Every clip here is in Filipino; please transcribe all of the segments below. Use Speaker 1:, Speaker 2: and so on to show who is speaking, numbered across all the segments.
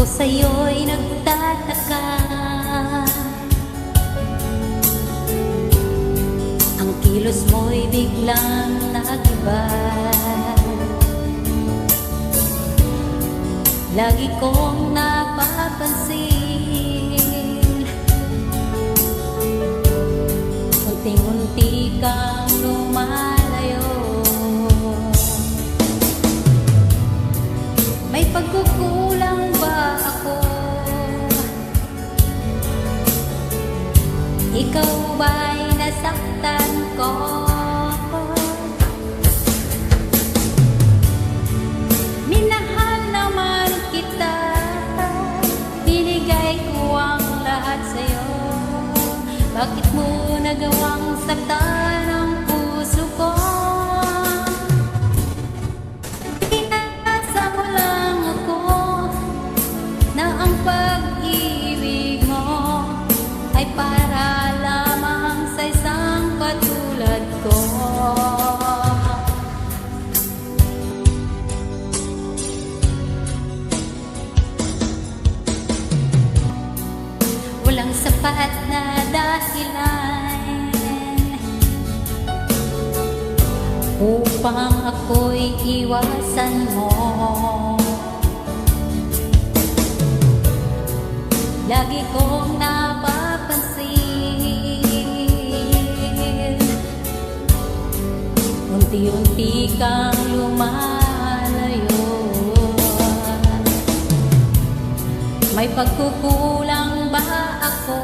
Speaker 1: sa'yo'y nagtataka. Ang kilos mo'y biglang nag-iba. Lagi kong napapansin, unti-unti kang lumalayo. May pagkukulang ba ako? Ikaw ba'y nasaktan ko? Minahal naman kita, binigay ko ang lahat sa'yo. Bakit mo nagawang saktan ang puso ko? Pinasa mo lang ako na ang pag-ibig mo ay para lamang sa isang katulad ko. Walang sapat na dahilan upang ako'y iwasan mo. Lagi kong napapansin, unti-unti kang lumalayo. May pagkukulang ba ako?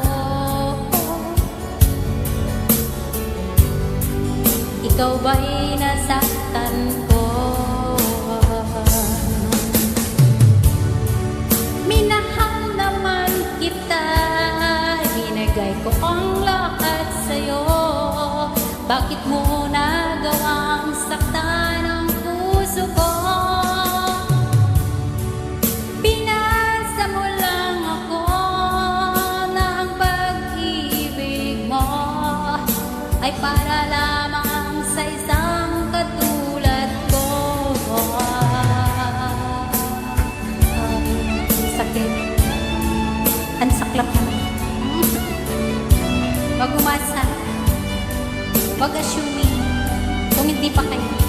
Speaker 1: Ikaw ba'y nasaktan ko? Minahal naman kita, binigay ko ang lahat sa'yo. Bakit mo nagawang saktan ang puso ko? Pinasa mo lang ako na ang pag-ibig mo ay para lamang sa isang katulad ko. Sakit. Ang saklap naman. Wag umasa. Wag assuming kung hindi pa kayo.